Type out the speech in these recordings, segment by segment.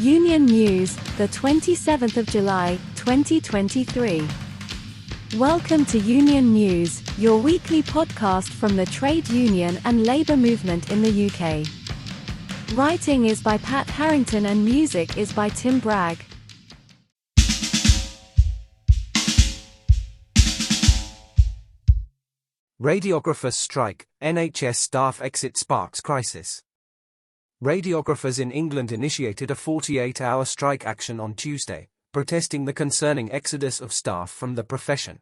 Union News, the 27th of July, 2023. Welcome to Union News, your weekly podcast from the trade union and labour movement in the UK. Writing is by Pat Harrington and music is by Tim Bragg. Radiographers strike, NHS staff exit sparks crisis. Radiographers in England initiated a 48-hour strike action on Tuesday, protesting the concerning exodus of staff from the profession.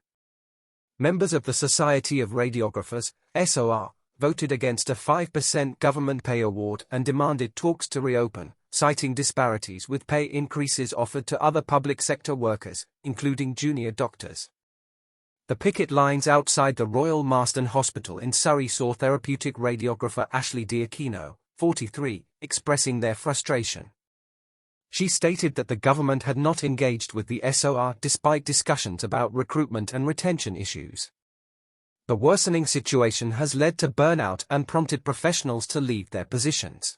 Members of the Society of Radiographers, SOR, voted against a 5% government pay award and demanded talks to reopen, citing disparities with pay increases offered to other public sector workers, including junior doctors. The picket lines outside the Royal Marsden Hospital in Surrey saw therapeutic radiographer Ashley Diakino, 43, expressing their frustration. She stated that the government had not engaged with the SOR despite discussions about recruitment and retention issues. The worsening situation has led to burnout and prompted professionals to leave their positions.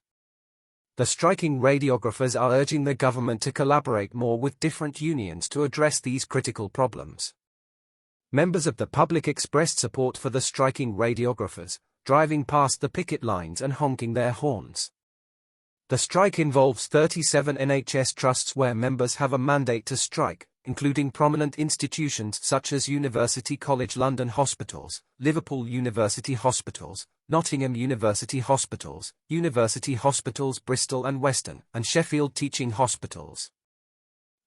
The striking radiographers are urging the government to collaborate more with different unions to address these critical problems. Members of the public expressed support for the striking radiographers, driving past the picket lines and honking their horns. The strike involves 37 NHS trusts where members have a mandate to strike, including prominent institutions such as University College London Hospitals, Liverpool University Hospitals, Nottingham University Hospitals, University Hospitals Bristol and Western, and Sheffield Teaching Hospitals.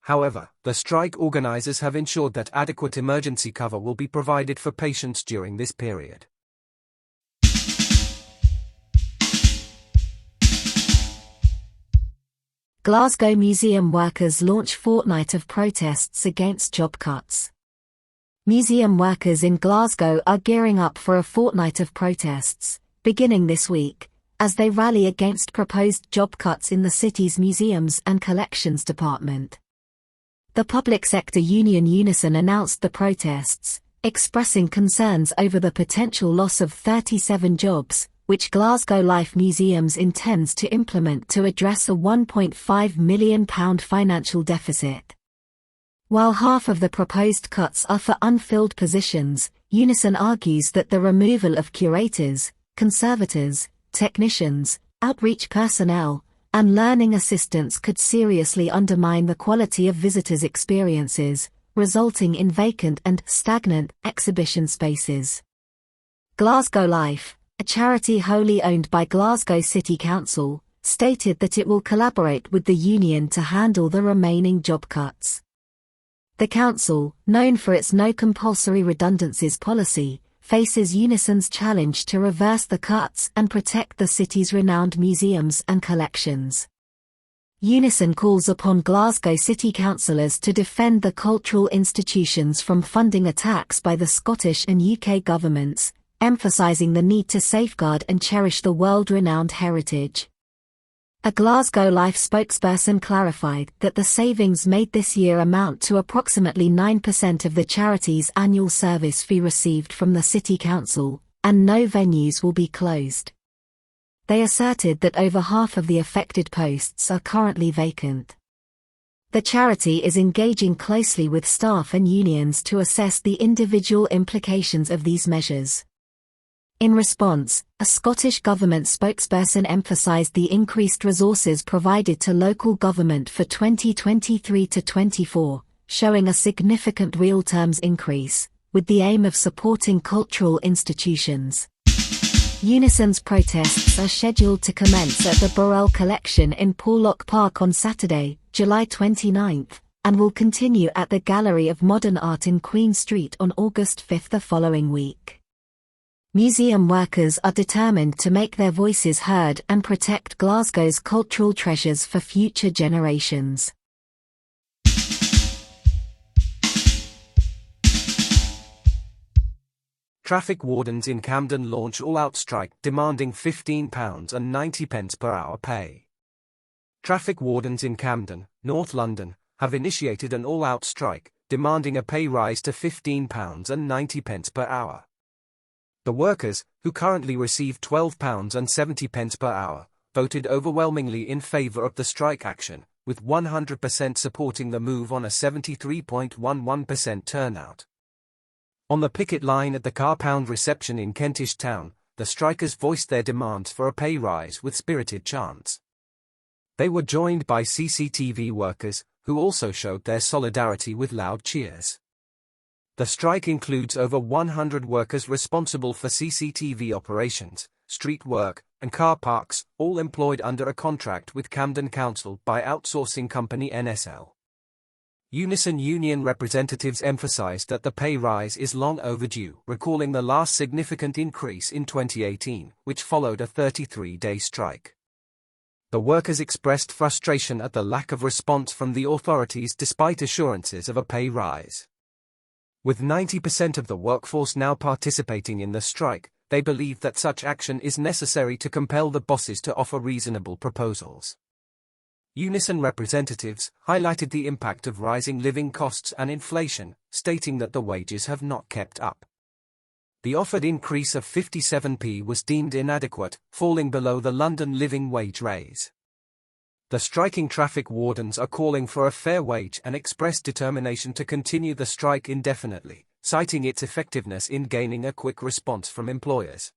However, the strike organisers have ensured that adequate emergency cover will be provided for patients during this period. Glasgow museum workers launch fortnight of protests against job cuts. Museum workers in Glasgow are gearing up for a fortnight of protests, beginning this week, as they rally against proposed job cuts in the city's museums and collections department. The public sector union Unison announced the protests, expressing concerns over the potential loss of 37 jobs, which Glasgow Life Museums intends to implement to address a £1.5 million financial deficit. While half of the proposed cuts are for unfilled positions, Unison argues that the removal of curators, conservators, technicians, outreach personnel, and learning assistants could seriously undermine the quality of visitors' experiences, resulting in vacant and stagnant exhibition spaces. Glasgow Life, a charity wholly owned by Glasgow City Council, stated that it will collaborate with the union to handle the remaining job cuts. The council, known for its no compulsory redundancies policy, faces Unison's challenge to reverse the cuts and protect the city's renowned museums and collections. Unison calls upon Glasgow City councillors to defend the cultural institutions from funding attacks by the Scottish and UK governments, emphasising the need to safeguard and cherish the world-renowned heritage. A Glasgow Life spokesperson clarified that the savings made this year amount to approximately 9% of the charity's annual service fee received from the City Council, and no venues will be closed. They asserted that over half of the affected posts are currently vacant. The charity is engaging closely with staff and unions to assess the individual implications of these measures. In response, a Scottish Government spokesperson emphasised the increased resources provided to local government for 2023-24, showing a significant real terms increase, with the aim of supporting cultural institutions. Unison's protests are scheduled to commence at the Burrell Collection in Porlock Park on Saturday, July 29, and will continue at the Gallery of Modern Art in Queen Street on August 5 the following week. Museum workers are determined to make their voices heard and protect Glasgow's cultural treasures for future generations. Traffic wardens in Camden launch all-out strike demanding £15.90 per hour pay. Traffic wardens in Camden, North London, have initiated an all-out strike, demanding a pay rise to £15.90 per hour. The workers, who currently receive £12.70 per hour, voted overwhelmingly in favour of the strike action, with 100% supporting the move on a 73.11% turnout. On the picket line at the Car Pound reception in Kentish Town, the strikers voiced their demands for a pay rise with spirited chants. They were joined by CCTV workers, who also showed their solidarity with loud cheers. The strike includes over 100 workers responsible for CCTV operations, street work, and car parks, all employed under a contract with Camden Council by outsourcing company NSL. Unison union representatives emphasized that the pay rise is long overdue, recalling the last significant increase in 2018, which followed a 33-day strike. The workers expressed frustration at the lack of response from the authorities despite assurances of a pay rise. With 90% of the workforce now participating in the strike, they believe that such action is necessary to compel the bosses to offer reasonable proposals. Unison representatives highlighted the impact of rising living costs and inflation, stating that the wages have not kept up. The offered increase of 57p was deemed inadequate, falling below the London living wage raise. The striking traffic wardens are calling for a fair wage and expressed determination to continue the strike indefinitely, citing its effectiveness in gaining a quick response from employers.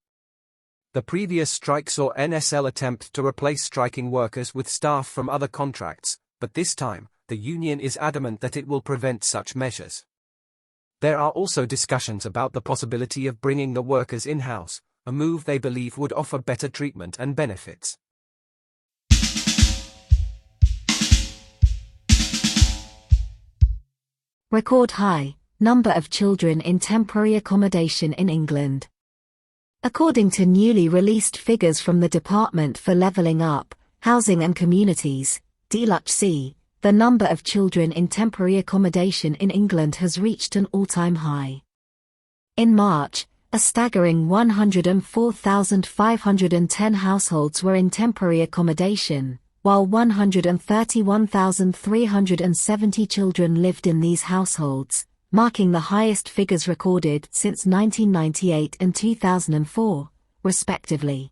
The previous strike saw NSL attempt to replace striking workers with staff from other contracts, but this time, the union is adamant that it will prevent such measures. There are also discussions about the possibility of bringing the workers in-house, a move they believe would offer better treatment and benefits. Record high number of children in temporary accommodation in England. According to newly released figures from the Department for Levelling Up, Housing and Communities, DLUHC, the number of children in temporary accommodation in England has reached an all-time high. In March, a staggering 104,510 households were in temporary accommodation, while 131,370 children lived in these households, marking the highest figures recorded since 1998 and 2004, respectively.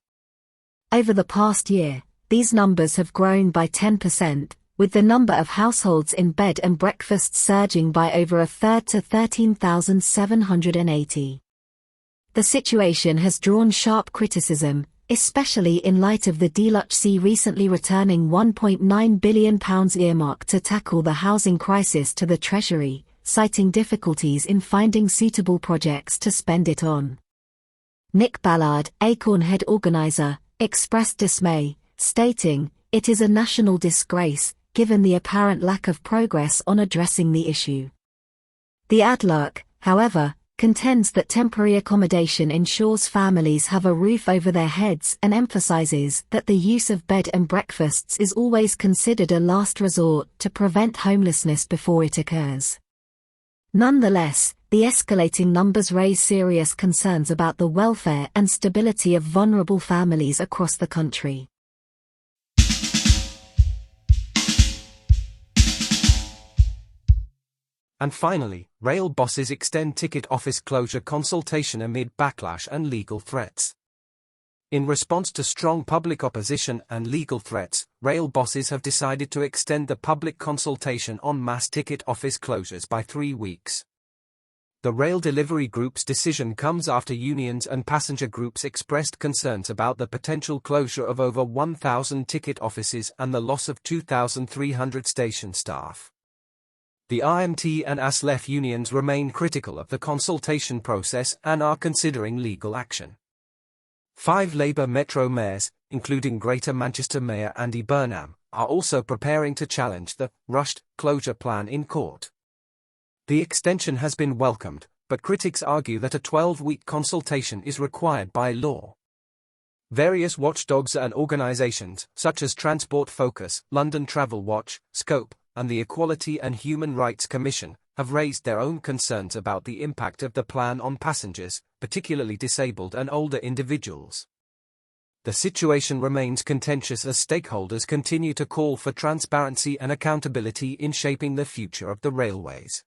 Over the past year, these numbers have grown by 10%, with the number of households in bed and breakfasts surging by over a third to 13,780. The situation has drawn sharp criticism, especially in light of the DLUHC recently returning £1.9 billion earmark to tackle the housing crisis to the Treasury, citing difficulties in finding suitable projects to spend it on. Nick Ballard, Acorn head organizer, expressed dismay, stating, "It is a national disgrace, given the apparent lack of progress on addressing the issue." The ADLUHC, however, contends that temporary accommodation ensures families have a roof over their heads and emphasizes that the use of bed and breakfasts is always considered a last resort to prevent homelessness before it occurs. Nonetheless, the escalating numbers raise serious concerns about the welfare and stability of vulnerable families across the country. And finally, rail bosses extend ticket office closure consultation amid backlash and legal threats. In response to strong public opposition and legal threats, rail bosses have decided to extend the public consultation on mass ticket office closures by 3 weeks. The Rail Delivery Group's decision comes after unions and passenger groups expressed concerns about the potential closure of over 1,000 ticket offices and the loss of 2,300 station staff. The IMT and ASLEF unions remain critical of the consultation process and are considering legal action. 5 Labour Metro mayors, including Greater Manchester Mayor Andy Burnham, are also preparing to challenge the rushed closure plan in court. The extension has been welcomed, but critics argue that a 12-week consultation is required by law. Various watchdogs and organisations, such as Transport Focus, London Travel Watch, Scope, and the Equality and Human Rights Commission, have raised their own concerns about the impact of the plan on passengers, particularly disabled and older individuals. The situation remains contentious as stakeholders continue to call for transparency and accountability in shaping the future of the railways.